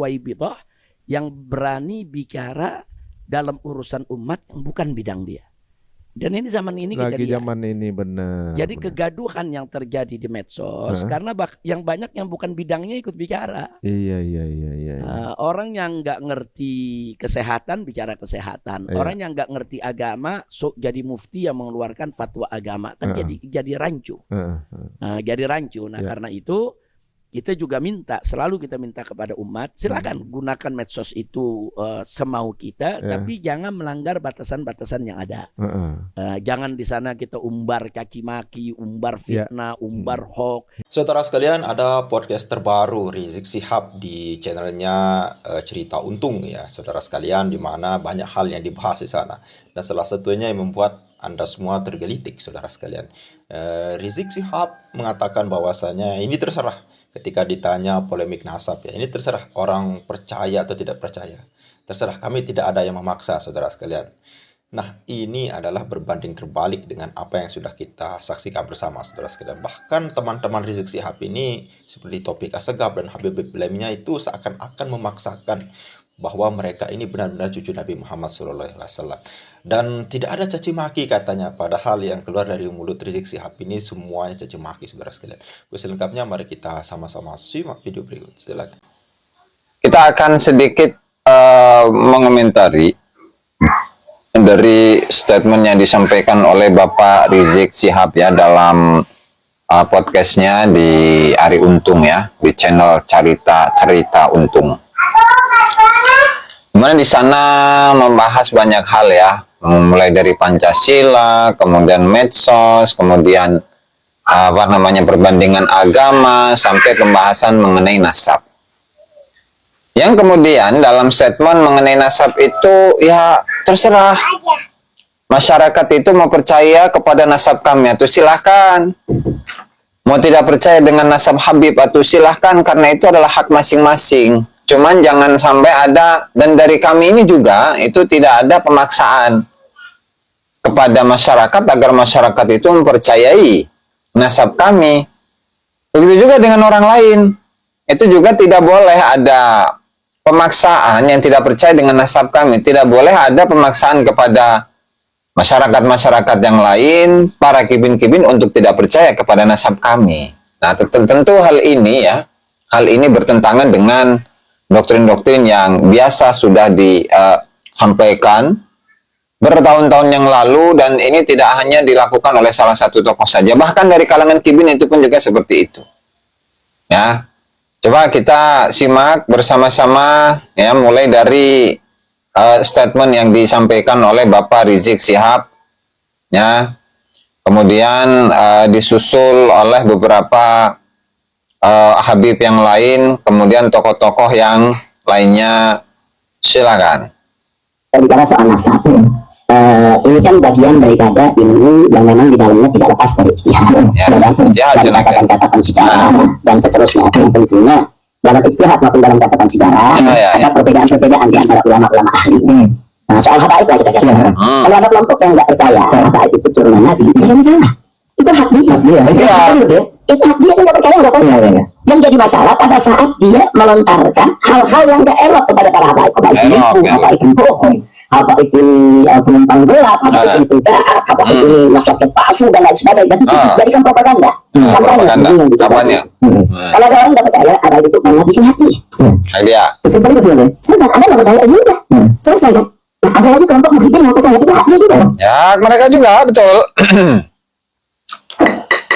Ruwaibidah yang berani bicara dalam urusan umat yang bukan bidang dia. Dan ini zaman ini lagi kejadian. zaman ini benar. Jadi benar. kegaduhan yang terjadi di medsos karena yang banyak yang bukan bidangnya ikut bicara. Iya. Orang yang nggak ngerti kesehatan bicara kesehatan. Orang yang nggak ngerti agama jadi mufti yang mengeluarkan fatwa agama kan jadi rancu. Jadi rancu. Nah karena itu kita juga selalu kita minta kepada umat, silakan gunakan medsos itu semau kita, tapi jangan melanggar batasan-batasan yang ada. Jangan di sana kita umbar caci maki, umbar fitnah, umbar hoax. Saudara sekalian, ada podcast terbaru Rizik Syihab di channelnya Cerita Untung ya, saudara sekalian, di mana banyak hal yang dibahas di sana. Dan salah satunya yang membuat Anda semua tergelitik, saudara sekalian. Rizik Syihab mengatakan bahwasanya ini terserah ketika ditanya polemik nasab ya. Ini terserah orang percaya atau tidak percaya. Terserah, kami tidak ada yang memaksa, saudara sekalian. Nah, ini adalah berbanding terbalik dengan apa yang sudah kita saksikan bersama, saudara sekalian. Bahkan teman-teman Rizik Syihab ini seperti Taufik Assegaf dan Habib lainnya itu seakan-akan memaksakan bahwa mereka ini benar-benar cucu Nabi Muhammad SAW. Dan tidak ada caci maki katanya, padahal yang keluar dari mulut Rizik Syihab ini semuanya caci maki, saudara sekalian. Selengkapnya mari kita sama-sama simak video berikut. Silakan. Kita akan sedikit mengomentari dari statement yang disampaikan oleh Bapak Rizik Syihab ya dalam podcastnya di Ari Untung ya, di channel Cerita Untung. Dimana di sana membahas banyak hal ya, mulai dari Pancasila, kemudian medsos, kemudian perbandingan agama, sampai pembahasan mengenai nasab. Yang kemudian dalam statement mengenai nasab itu ya terserah. Masyarakat itu mau percaya kepada nasab kami atau silahkan. Mau tidak percaya dengan nasab Habib atau silahkan, karena itu adalah hak masing-masing. Cuman jangan sampai ada, dan dari kami ini juga itu tidak ada pemaksaan kepada masyarakat agar masyarakat itu mempercayai nasab kami. Begitu juga dengan orang lain. Itu juga tidak boleh ada pemaksaan yang tidak percaya dengan nasab kami. Tidak boleh ada pemaksaan kepada masyarakat-masyarakat yang lain, para kibin-kibin untuk tidak percaya kepada nasab kami. Nah, tentu hal ini bertentangan dengan doktrin-doktrin yang biasa sudah disampaikan bertahun-tahun yang lalu, dan ini tidak hanya dilakukan oleh salah satu tokoh saja, bahkan dari kalangan kibin itu pun juga seperti itu. Ya, coba kita simak bersama-sama ya, mulai dari statement yang disampaikan oleh Bapak Rizik Syihab ya, kemudian disusul oleh beberapa Habib yang lain, kemudian tokoh-tokoh yang lainnya. Silakan. Bicara soal nasab, ini kan bagian daripada ilmu yang memang di dalamnya tidak lepas dari ijtihad, dari catatan-catatan sejarah dan seterusnya. Dan tentunya dalam ijtihad maupun dalam catatan sejarah ada perbedaan-perbedaan di antara ulama-ulama ahli. Nah, soal habaib lah kita katakan. Kalau ada kelompok yang nggak percaya habaib itu turunan Nabi, tidak masalah. Itu hak dia. Itu hak dia, nggak percaya nggak apa-apa. Yang jadi masalah pada saat dia melontarkan hal-hal yang nggak elok kepada para habaib. Habaib itu bohong, habaib ini penumpang gelap, habaib itu jahat, habaib ini masyarakat palsu dan lain sebagainya. Dan itu jadikan propaganda. Kampanye. Kalau ada orang nggak percaya, habaib itu malah bikin hati. Seperti itu sebenarnya. Sudah, ada nggak percaya juga. Selesai kan? Nah, ada lagi kelompok muhibin yang percaya, itu hak dia juga. Ya, mereka juga betul.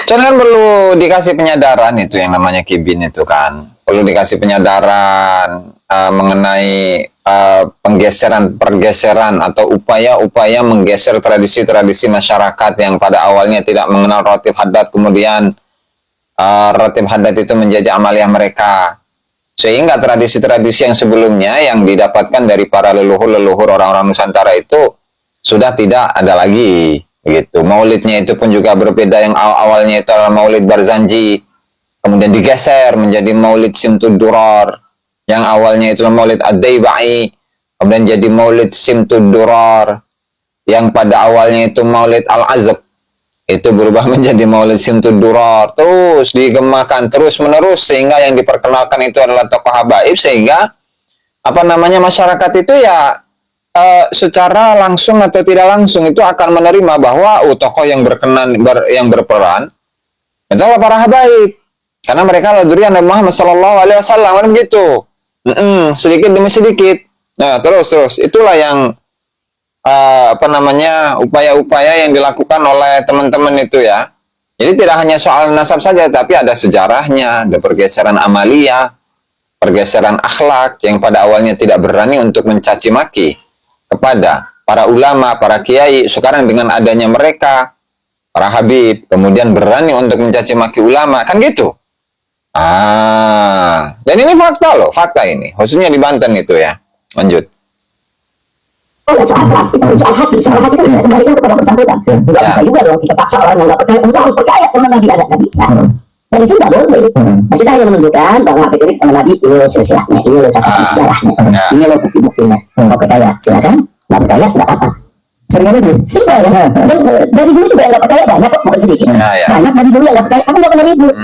Jangan perlu dikasih penyadaran, itu yang namanya kibin itu kan. Perlu dikasih penyadaran mengenai pergeseran atau upaya-upaya menggeser tradisi-tradisi masyarakat yang pada awalnya tidak mengenal Ratib Haddad, kemudian Ratib Haddad itu menjadi amaliyah mereka. Sehingga tradisi-tradisi yang sebelumnya yang didapatkan dari para leluhur-leluhur orang-orang Nusantara itu sudah tidak ada lagi. Begitu. Maulidnya itu pun juga berbeda, yang awalnya itu adalah Maulid Barzanji, kemudian digeser menjadi Maulid Simtud Durar, yang awalnya itu Maulid Ad-Daibai, kemudian jadi Maulid Simtud Durar, yang pada awalnya itu Maulid Al-Azab, itu berubah menjadi Maulid Simtud Durar, terus digemakan terus menerus, sehingga yang diperkenalkan itu adalah tokoh habaib, sehingga apa namanya, masyarakat itu ya secara langsung atau tidak langsung itu akan menerima bahwa tokoh yang yang berperan itu adalah para habaib, karena mereka adalah dzurriyyah Nabi Muhammad sallallahu alaihi wasallam, kan begitu. Sedikit demi sedikit. Nah, terus itulah yang apa namanya, upaya-upaya yang dilakukan oleh teman-teman itu ya. Jadi tidak hanya soal nasab saja, tapi ada sejarahnya, ada pergeseran amalia, pergeseran akhlak yang pada awalnya tidak berani untuk mencaci maki kepada para ulama, para kiai. Sekarang dengan adanya mereka, para habib, kemudian berani untuk mencaci maki ulama, kan gitu. Dan ini fakta loh, fakta ini, khususnya di Banten itu ya. Lanjut. Soal kelas, soal hati itu kembalikan kepada bersangkutan. Tidak bisa juga dong kita paksa orang yang nggak percaya, enggak harus percaya teman Nabi ada, nggak bisa. Dan itu nggak boleh. Nah, kita hanya menunjukkan bahwa apa itu teman Nabi ini silsilahnya, ini loh catatan sejarahnya, ini loh bukti-buktinya. Mau percaya silakan, nggak percaya nggak apa-apa. Sering aja, simpel ya. Dan dari dulu juga yang nggak percaya banyak kok, bukan sedikit. Banyak dari dulu yang nggak percaya, kamu nggak pernah ribut.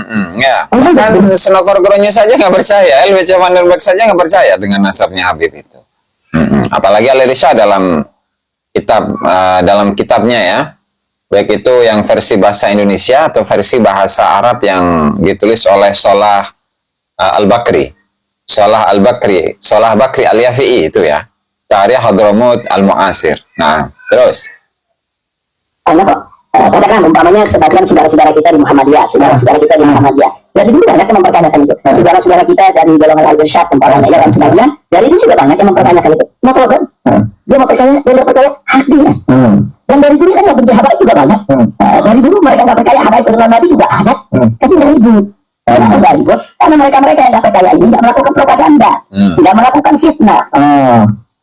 Bahkan Senokor Gronya saja nggak percaya, LWC Van der Berg saja nggak percaya dengan nasabnya Habib itu. Apalagi Al-Irsya dalam kitabnya ya, baik itu yang versi bahasa Indonesia atau versi bahasa Arab yang ditulis oleh Salah Al-Bakri, Salah Bakri Al-Yafi'i itu ya, Tarikh Hadramut Al-Mu'asir. Nah, terus katakan umpamanya sebagian saudara-saudara kita di Muhammadiyah, dari dulu banyak yang mempertanyakan itu. Saudara-saudara kita dari golongan Al-Irsyad, umpamanya dan sebagainya, dari dulu juga banyak yang mempertanyakan itu. No problem. Dia mau percaya, dia nggak percaya, hak dia. Dan dari dulu kan yang benci habaib juga banyak. Dari dulu mereka nggak percaya habaib dengan Nabi juga ada, tapi nggak ribut. Nggak ribut karena mereka yang nggak percaya ini nggak melakukan propaganda, nggak melakukan fitnah.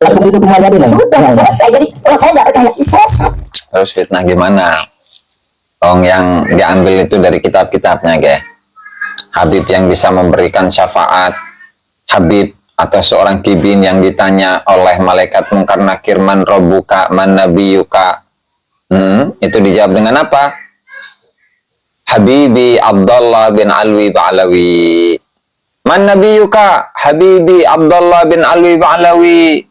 Langsung itu semuanya dia. Sudah selesai. Jadi kalau saya nggak percaya, selesai. Terus fitnah gimana? Yang diambil itu dari kitab-kitabnya, guys. Habib yang bisa memberikan syafaat, Habib atau seorang kibin yang ditanya oleh malaikat Munkar Nakir, man rabbuka, man nabiyuka, itu dijawab dengan apa? Habibi Abdullah bin Alwi Ba'alawi. Man nabiyuka? Habibi Abdullah bin Alwi Ba'alawi.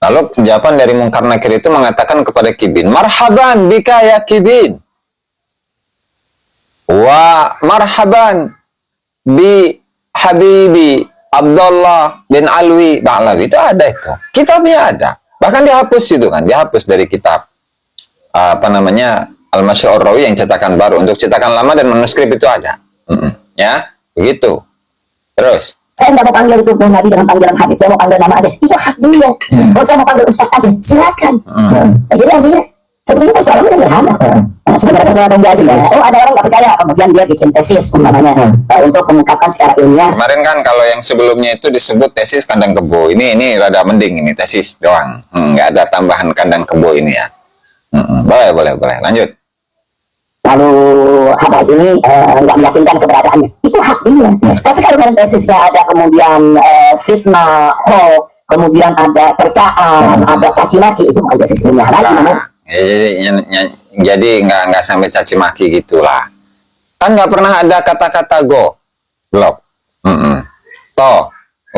Lalu jawaban dari Munkar Nakir itu mengatakan kepada kibin, marhaban bika ya kibin, wa marhaban bi Habibi Abdullah bin Alwi Ba'alawi. Itu ada itu, kitabnya ada, bahkan dihapus itu kan, dihapus dari kitab apa namanya Al-Masyru' Ar-Rawi yang cetakan baru. Untuk cetakan lama dan manuskrip itu ada. Ya, begitu. Terus saya nggak mau panggil itu Nabi dengan panggilan Habib, saya mau panggil nama aja, itu hak dia. Kalau saya mau panggil Ustaz aja, silakan. Jadi artinya sebetulnya persoalannya sederhana. Sudah mereka ada orang nggak percaya, kemudian dia bikin tesis umpamanya untuk mengungkapkan secara ilmiah. Kemarin kan kalau yang sebelumnya itu disebut tesis kandang kebo, ini rada mending, ini tesis doang, nggak ada tambahan kandang kebo ini ya. Boleh, lanjut. Lalu habaib ini nggak meyakinkan keberadaannya, itu hak dia. Tapi kalau dalam tesisnya ada kemudian fitnah, kemudian ada cercaan, ada caci maki, itu bukan tesis ilmiah lagi. Jadi nggak sampai caci maki gitulah. Kan nggak pernah ada kata-kata go, blok, to,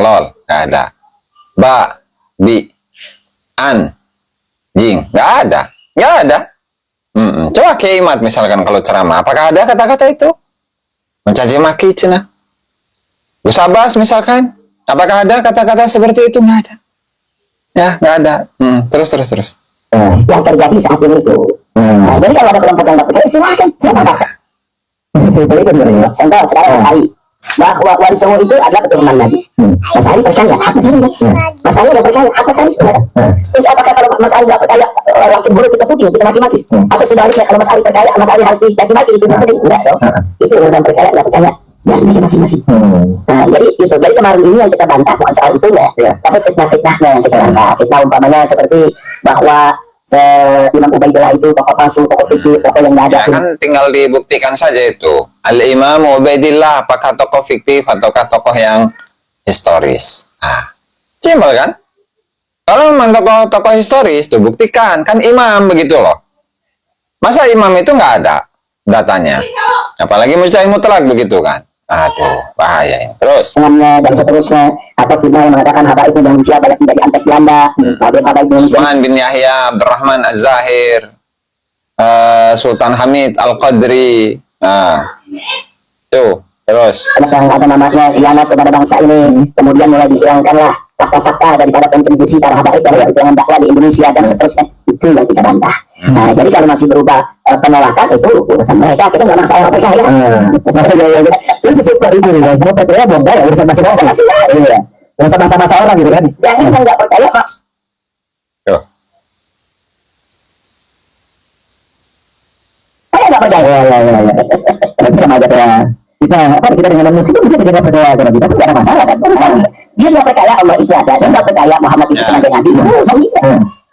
lol, nggak ada. Ba, bi, an, jing, nggak ada. Coba Kiaimat misalkan kalau ceramah, apakah ada kata-kata itu? Mencaci maki cina. Gus Abbas misalkan, apakah ada kata-kata seperti itu? Nggak ada. Ya, nggak ada. Terus. Yang terjadi saat ini itu. Jadi kalau ada kelompok yang nggak percaya, silahkan. Siapa paksa? Contoh sekarang Mas Ali, bahwa Wali Songo itu adalah keturunan Nabi. Mas Ali percaya, apa sih? Mas Ali nggak percaya, apa sih? Terus apakah kalau Mas Ali nggak percaya, orang cemburu kita puting, kita maki-maki? Atau sebaliknya kalau Mas Ali percaya, Mas Ali harus dicaci-maki, itu enggak dong? Itu urusan percaya nggak percaya. Dan ini masing-masing. Jadi itu. Jadi kemarin ini yang kita bantah bukan soal itu ya, tapi fitnah-fitnahnya yang kita bantah. Fitnah umpamanya seperti bahwa Imam Ubaidillah itu tokoh palsu, tokoh fikih, tokoh yang nggak ada. Ya kan tinggal dibuktikan saja itu. Al-Imam Ubaidillah apakah tokoh fiktif ataukah tokoh yang historis? Simpel kan? Kalau memang tokoh historis, tuh buktikan. Kan imam begitu loh. Masa imam itu nggak ada datanya? Apalagi mujtahid mutlak begitu kan? Aduh, bahaya ini. Terus. Dengannya dan seterusnya, atau fitnah yang mengatakan habaib Indonesia banyak tidak diantek Belanda, habaib Indonesia. Usman bin Yahya, Abdurrahman Az-Zahir, Sultan Hamid Al-Qadri. Tuh, terus. Yang ada namanya khianat kepada bangsa ini, kemudian mulai dihilangkanlah fakta-fakta daripada kontribusi para habaib dalam perjuangan dakwah di Indonesia dan seterusnya. Itu yang kita bantah. Nah, jadi kalau masih berupa penolakan itu urusan mereka, kita nggak masalah mereka ya. Terus sesuatu itu, kalau percaya bongkar ya urusan masing-masing. Iya, urusan masa-masa orang gitu kan. Yang ini nggak percaya mas. Tuh. Saya nggak percaya. Itu sama aja kayak kita dengan muslim kita tidak percaya kepada kita pun nggak ada masalah kan. Dia nggak percaya Allah itu ada, dia nggak percaya Muhammad itu sebagai nabi. Urusan dia.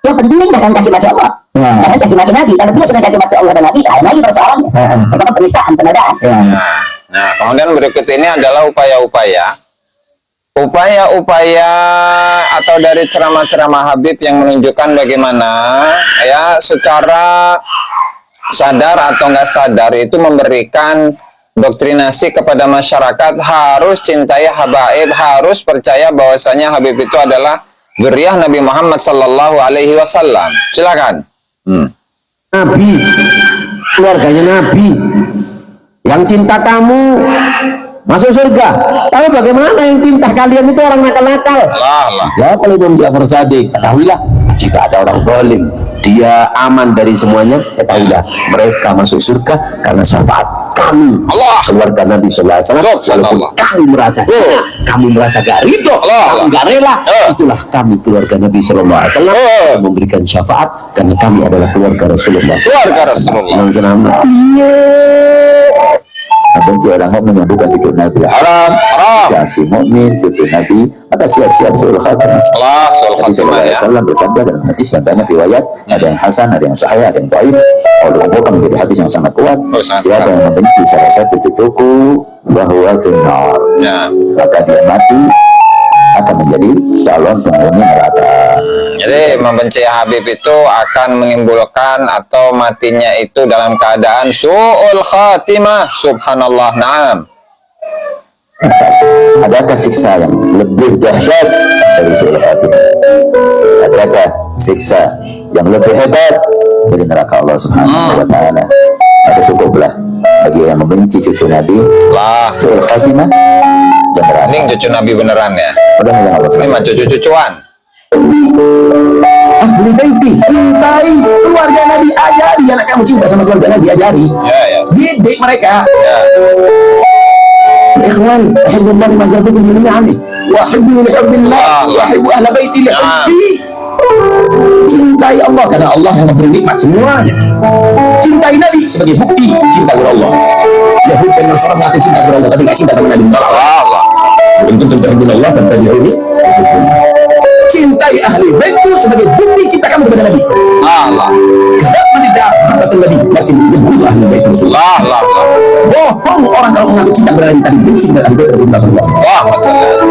Yang penting jangan caci maki Allah. Jangan caci maki Nabi. Kalau dia sudah caci maki Allah dan Nabi, lain lagi persoalannya. Itu penistaan, penodaan. Nah, kemudian berikut ini adalah upaya-upaya atau dari ceramah-ceramah Habib yang menunjukkan bagaimana ya secara sadar atau nggak sadar itu memberikan doktrinasi kepada masyarakat harus cintai habaib, harus percaya bahwasanya Habib itu adalah dzurriyyah Nabi Muhammad sallallahu alaihi wasallam. Silakan. Nabi, keluarganya Nabi, yang cinta kamu masuk surga. Tapi bagaimana yang cinta kalian itu orang nakal-nakal? Ya, kalau belum Ja'far Shadiq, ketahuilah jika ada orang zalim, dia aman dari semuanya. Ketahuilah mereka masuk surga karena syafaat kami, keluarga Nabi Sallallahu Alaihi Wasallam. Walaupun kami merasa kami merasa gak ridho, kami gak rela, itulah kami keluarga Nabi Sallallahu Alaihi Wasallam memberikan syafaat karena kami adalah keluarga Rasulullah. Benci orang mukmin yang bukan cucu Nabi haram. Kasih mukmin cucu Nabi, maka siap-siap suul khatimah. Suul khatimah ya. Sallallahu bersabda dalam hadis yang banyak riwayat, ada yang hasan, ada yang sahih, ada yang dhaif. Kalau dikumpulkan menjadi hadis yang sangat kuat. Siapa yang membenci salah satu cucuku, fahuwa finnar. Maka dia mati akan menjadi calon penghuni neraka. Jadi membenci Habib itu akan menimbulkan atau matinya itu dalam keadaan su'ul khatimah. Subhanallah. Naam. Adakah siksa yang lebih dahsyat dari su'ul khatimah? Adakah siksa yang lebih hebat dari neraka Allah Subhanahu wa taala? Maka cukuplah bagi yang membenci cucu Nabi su'ul khatimah dan neraka. Ini cucu Nabi beneran ya? Mudah-mudahan Allah ini mah cucu-cucuan. Ahli baiti, cintai keluarga Nabi, ajari anak kamu cinta sama keluarga Nabi, ajari. Didik mereka. Ikhwan, ahibbullah lima jatuh bil minani, wa ahibbu li hubbillah, wa ahibbu ahla baiti li hubbi. Cintai Allah karena Allah yang memberi nikmat semuanya. Cintai Nabi sebagai bukti cinta kepada Allah. Yahudi dan Nasrani mengaku cinta kepada Allah tapi tidak cinta sama Nabi. Allah. Untuk tuhibbullah fattabi'uni. Cintai ahli baitku sebagai bukti cinta kamu kepada Nabi. Allah. Tidak menidak mahabbatul Nabi, lakin yubghidu ahli bait Rasulullah. Bohong orang kalau mengaku cinta kepada Nabi tapi benci kepada ahli bait Rasulullah sallallahu alaihi wasallam.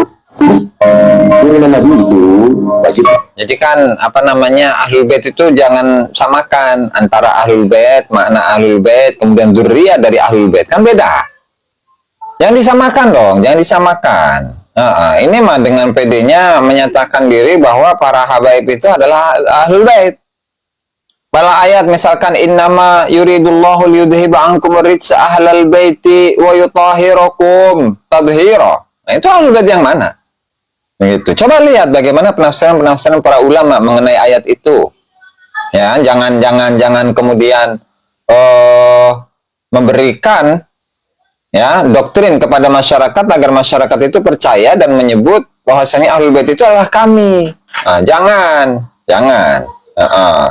Kemudian Nabi itu wajib. Jadi kan apa namanya ahlul bait itu jangan samakan antara ahlul bait, makna ahlul bait kemudian dzurriyyah dari ahlul bait, kan beda. Jangan disamakan dong, jangan disamakan. Ini mah dengan PD-nya menyatakan diri bahwa para habaib itu adalah ahlul bait. Pada ayat misalkan innama yuridullahu liyudhiba ankum rijsa ahlal baiti wa yutahhirakum tadhira. Nah, itu ahlul bait yang mana? Begitu. Coba lihat bagaimana penafsiran para ulama mengenai ayat itu. Ya, jangan kemudian memberikan ya doktrin kepada masyarakat agar masyarakat itu percaya dan menyebut bahwasanya ahlul bait itu adalah kami. Nah, jangan.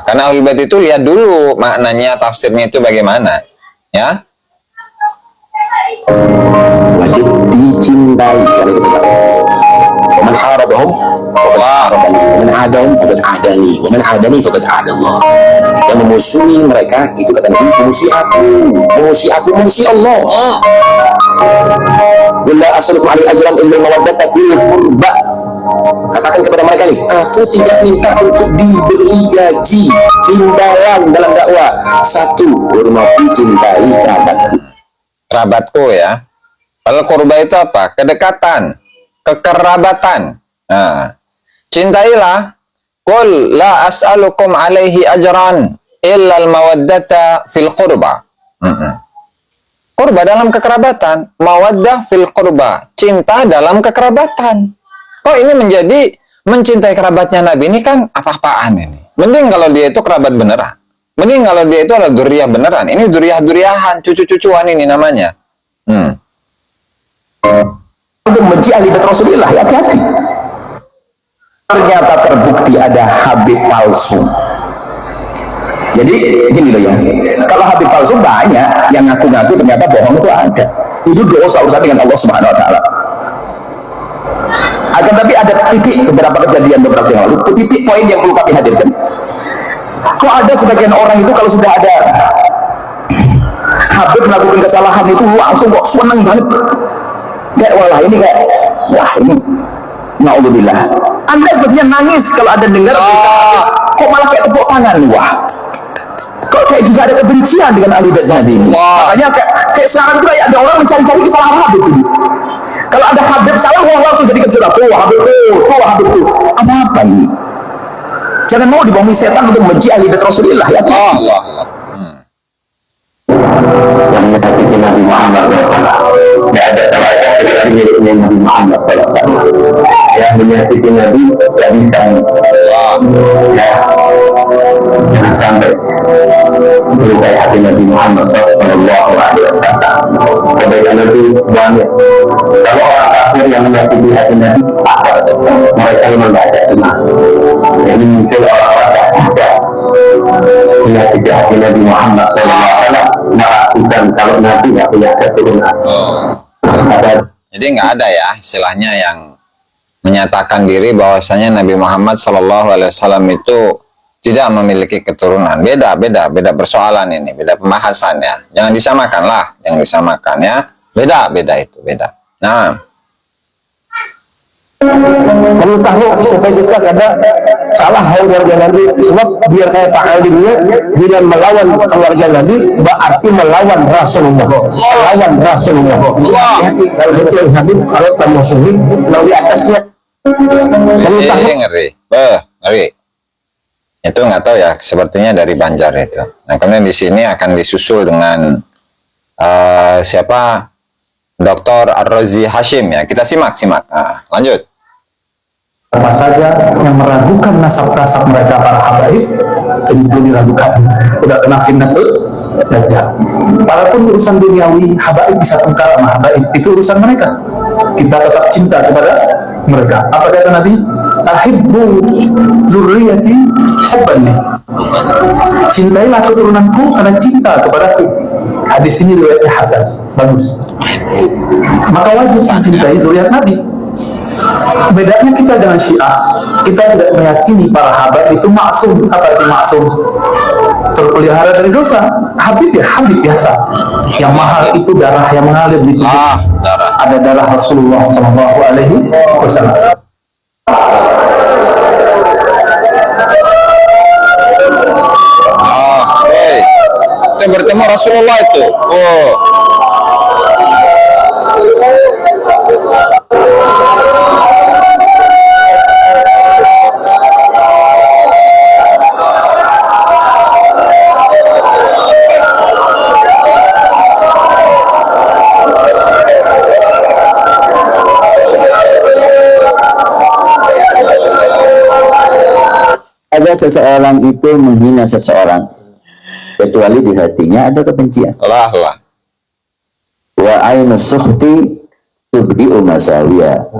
Karena ahlul bait itu lihat dulu maknanya, tafsirnya itu bagaimana. Ya. Wajib dicintai karena itu kita. Man harabahum faqad harabani, man adahum faqad adani, wa man adani faqad adallah. Yang memusuhi mereka itu kata Nabi memusuhi aku, memusuhi Allah. Qul la as'alukum alaihi ajran illa mawaddata fil qurba. Katakan kepada mereka nih, aku tidak minta untuk diberi gaji, imbalan dalam dakwah. Satu, hormati cintai kerabatku. Kerabatku ya. Al-qurba itu apa? Kedekatan, kekerabatan. Nah, cintailah. Qul la as'alukum alaihi ajran illa al-mawaddata fil qurba. Qurba dalam kekerabatan, mawaddah fil qurba, cinta dalam kekerabatan. Kok ini menjadi mencintai kerabatnya Nabi ini kan apa-apaan ini? Mending kalau dia itu kerabat beneran. Mending kalau dia itu adalah duriyah beneran. Ini duriyah-duriyahan, cucu-cucuan ini namanya. Untuk membenci ahli bait Rasulullah, hati-hati. Ternyata terbukti ada habib palsu. Jadi gini loh ya, kalau habib palsu banyak yang ngaku-ngaku ternyata bohong itu ada. Itu dosa urusan dengan Allah Subhanahu Wa Taala. Akan tapi ada titik beberapa kejadian beberapa yang lalu, titik poin yang perlu kami hadirkan. Kok ada sebagian orang itu kalau sudah ada habib melakukan kesalahan itu langsung kok senang banget. Kayak wah ini kayak wah ini naudzubillah. Anda semestinya nangis kalau ada dengar berita, kok malah kayak tepuk tangan. Wah, kok kayak juga ada kebencian dengan ahli bait Nabi ini. Makanya kayak sekarang itu kayak ada orang mencari-cari kesalahan habib ini. Kalau ada habib salah, wah langsung jadi kesalahan. Tuh habib tuh, apa ini? Jangan mau dibohongi setan untuk membenci ahli bait Rasulullah ya. Yang menyakiti Nabi Muhammad SAW. Tidak ada teladan miliknya Nabi Muhammad SAW. Yang menyakiti Nabi tidak bisa. Ya, jangan sampai melukai hati Nabi Muhammad SAW. Kebaikan Nabi banyak. Kalau orang kafir yang menyakiti hati Nabi, mereka memang tidak ada iman. Jadi muncul orang-orang tak sadar menyakiti hati Nabi Muhammad SAW, melakukan kalau Nabi tidak punya keturunan. Jadi nggak ada ya istilahnya yang menyatakan diri bahwasanya Nabi Muhammad SAW itu tidak memiliki keturunan. Beda persoalan ini, beda pembahasan ya. Jangan disamakan lah, jangan disamakan ya. Beda itu. Nah, Kamu tahu supaya kita kada salah keluarga Nabi, sebab biar kayak Pak Alimnya bila melawan keluarga Nabi berarti melawan Rasulullah. Hati-hati kalau betul Habib kalau termusuhi lalu di atasnya. Kamu tahu ngeri. Itu nggak tahu ya, sepertinya dari Banjar itu. Nah, kemudian di sini akan disusul dengan siapa? Dr. Ar-Razi Hashim ya. Kita simak. Nah, lanjut. Apa saja yang meragukan nasab-nasab mereka para habaib tentu diragukan. Udah kena fitnatul dajjal. Walaupun urusan duniawi habaib bisa tengkar sama habaib, itu urusan mereka. Kita tetap cinta kepada mereka. Apa kata Nabi? Ahibbu dzurriyyati hubbani. Cintailah keturunanku karena cinta kepadaku. Hadis ini riwayatnya Hasan. Bagus. Maka wajib mencintai zuriat Nabi. Bedanya kita dengan Syiah, kita tidak meyakini para habaib itu maksum. Apa arti maksum? Terpelihara dari dosa. Habib biasa. Yang mahal itu darah yang mengalir di tubuh. Ada darah Rasulullah SAW. Kita bertemu Rasulullah itu. Ada seseorang itu menghina seseorang, kecuali di hatinya ada kebencian. Lah. Wa ainu sukhti tubdi'u masawiya.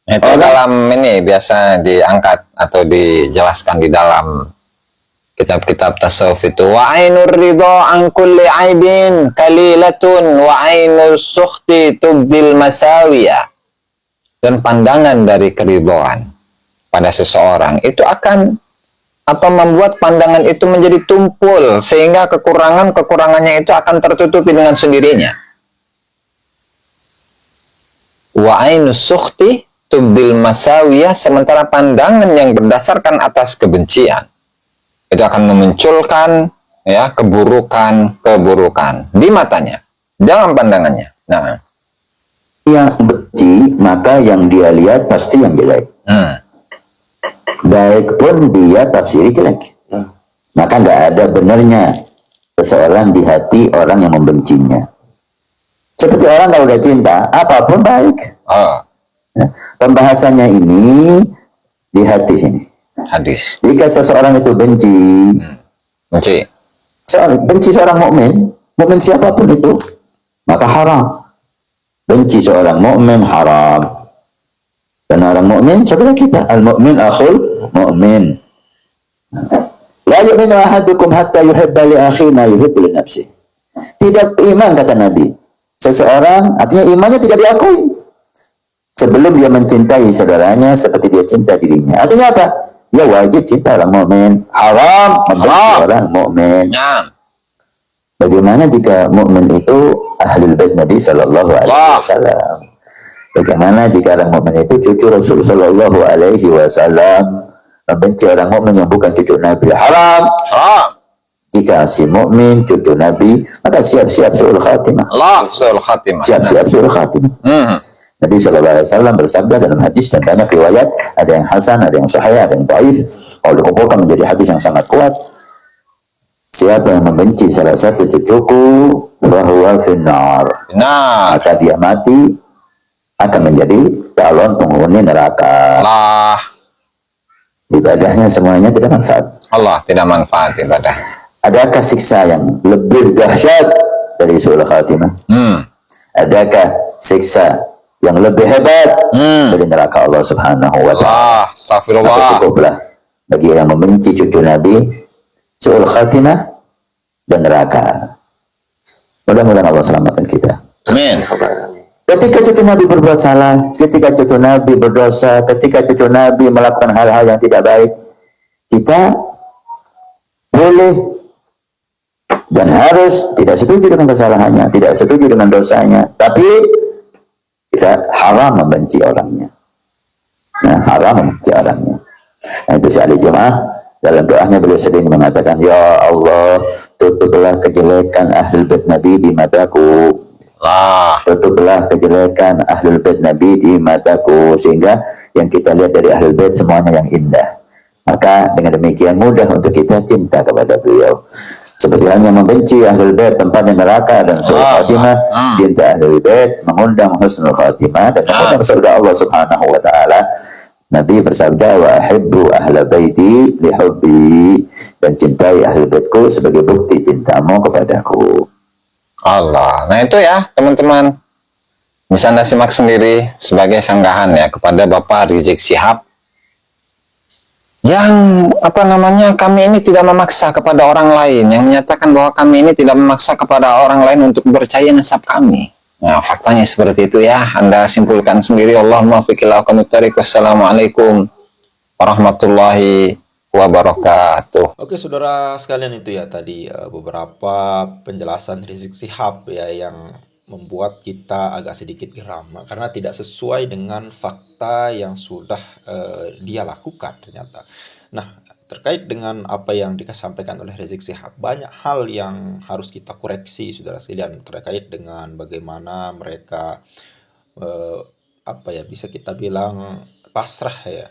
Itu dalam ini biasa diangkat atau dijelaskan di dalam kitab-kitab tasawuf itu. Wa ainur ridha an kulli aibin qalilatun wa ainus sukhti tubdil masawiya. Dan pandangan dari keridhaan pada seseorang itu akan membuat pandangan itu menjadi tumpul sehingga kekurangannya itu akan tertutupi dengan sendirinya. Wa ainus sukhti tubdil masawiyah, sementara pandangan yang berdasarkan atas kebencian itu akan memunculkan ya keburukan di matanya, dalam pandangannya. Nah, yang benci, maka yang dia lihat pasti yang jelek. Baik pun dia tafsiri jelek. Maka nggak ada benarnya seseorang di hati orang yang membencinya. Seperti orang kalau udah cinta, apapun baik. Nah, pembahasannya ini di hati sini. Hadis. Jika seseorang itu benci, benci seorang mukmin siapapun itu, maka haram. Benci seorang mukmin haram. Karena orang mukmin saudara kita, al-mukmin akhul mukmin. La yu'minu ahadukum hatta yuhibba li akhihi ma yuhibbu li nafsihi. Tidak iman kata Nabi. Seseorang artinya imannya tidak diakui sebelum dia mencintai saudaranya seperti dia cinta dirinya. Artinya apa? Ya wajib cinta orang mukmin, haram membenci orang mukmin. Bagaimana jika mukmin itu ahlul bait Nabi sallallahu alaihi wasallam? Bagaimana jika orang mukmin itu cucu Rasul sallallahu alaihi wasallam? Membenci orang mukmin yang bukan cucu Nabi haram. Jika si mukmin cucu Nabi, maka siap-siap suul khatimah. Siap-siap suul khatimah. Nabi sallallahu alaihi wasallam bersabda dalam hadis dan banyak riwayat, ada yang hasan, ada yang sahih, ada yang dhaif. Kalau dikumpulkan menjadi hadis yang sangat kuat. Siapa yang membenci salah satu cucuku, fahuwa finnar. Maka dia mati akan menjadi calon penghuni neraka. Ibadahnya semuanya tidak manfaat. Allah tidak manfaat ibadah. Adakah siksa yang lebih dahsyat dari suul khatimah? Adakah siksa yang lebih hebat dari neraka Allah Subhanahu wa taala? Astagfirullah. Cukuplah bagi yang membenci cucu Nabi, suul khatimah dan neraka. Mudah-mudahan Allah selamatkan kita. Amin. Ketika cucu Nabi berbuat salah, ketika cucu Nabi berdosa, ketika cucu Nabi melakukan hal-hal yang tidak baik, kita boleh dan harus tidak setuju dengan kesalahannya, tidak setuju dengan dosanya, tapi kita haram membenci orangnya. Nah, haram membenci orangnya. Nah, itu si ahli jemaah dalam doanya beliau sering mengatakan, ya Allah, tutuplah kejelekan ahlul bait Nabi di mataku. Tutuplah kejelekan ahlul bait Nabi di mataku, sehingga yang kita lihat dari ahlul bait semuanya yang indah. Maka dengan demikian mudah untuk kita cinta kepada beliau. Seperti halnya membenci ahlul bait tempatnya neraka dan suul khatimah, cinta ahlul bait mengundang husnul khatimah dan mengundang surga Allah Subhanahu wa taala. Nabi bersabda, wa ahibbu ahla baiti li hubbi, dan cintai ahlul baitku sebagai bukti cintamu kepadaku. Allah. Nah itu ya teman-teman, bisa Anda simak sendiri sebagai sanggahan ya kepada Bapak Rizik Syihab yang kami ini tidak memaksa kepada orang lain, yang menyatakan bahwa kami ini tidak memaksa kepada orang lain untuk percaya nasab kami. Nah faktanya seperti itu ya, Anda simpulkan sendiri. Allahumma fiqhil aqwamit thariq. Wassalamualaikum warahmatullahi wabarakatuh. Oke saudara sekalian, itu ya tadi beberapa penjelasan Rizik Syihab ya yang membuat kita agak sedikit geram karena tidak sesuai dengan fakta yang sudah dia lakukan ternyata. Nah, terkait dengan apa yang disampaikan oleh Rizik Syihab, banyak hal yang harus kita koreksi saudara sekalian terkait dengan bagaimana mereka bisa kita bilang pasrah ya.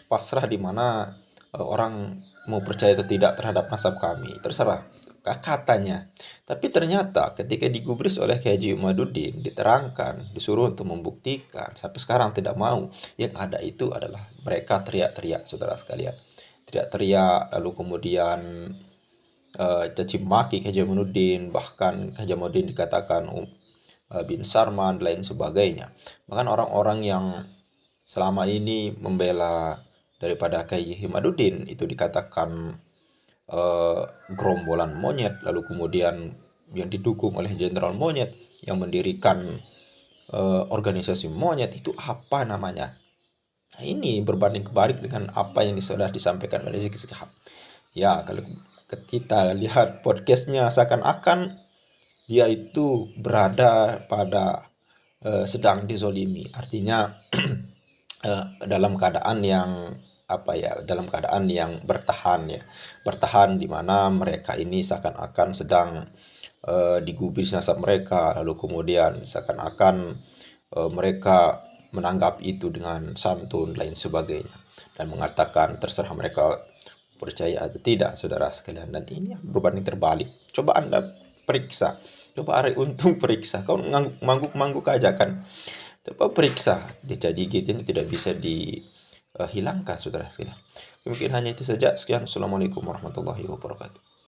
Pasrah di mana orang mau percaya atau tidak terhadap nasab kami, terserah katanya. Tapi ternyata ketika digubris oleh Kiai Haji Imaduddin, diterangkan, disuruh untuk membuktikan, sampai sekarang tidak mau. Yang ada itu adalah mereka teriak-teriak saudara sekalian. Teriak-teriak, lalu kemudian caci maki Kiai Haji Imaduddin, bahkan Kiai Haji Imaduddin dikatakan bin Sarman dan lain sebagainya. Bahkan orang-orang yang selama ini membela daripada Kiai Haji Imaduddin itu dikatakan gerombolan monyet, lalu kemudian yang didukung oleh Jenderal Monyet yang mendirikan organisasi monyet, itu apa namanya? Nah, ini berbanding kebalik dengan apa yang sudah disampaikan oleh Rizik Syihab. Ya, kalau kita lihat podcastnya seakan-akan dia itu berada pada sedang dizolimi, artinya dalam keadaan yang dalam keadaan yang bertahan di mana mereka ini seakan-akan sedang digubris nasab mereka, lalu kemudian seakan-akan mereka menanggapi itu dengan santun lain sebagainya dan mengatakan terserah mereka percaya atau tidak, saudara sekalian. Dan ini berbanding terbalik. Coba Anda periksa, coba Ari Untung periksa, kau mangguk-mangguk aja kan. Coba periksa, jadi gitu ini tidak bisa dihilangkan, saudara sekalian. Mungkin hanya itu saja. Sekian, assalamualaikum warahmatullahi wabarakatuh.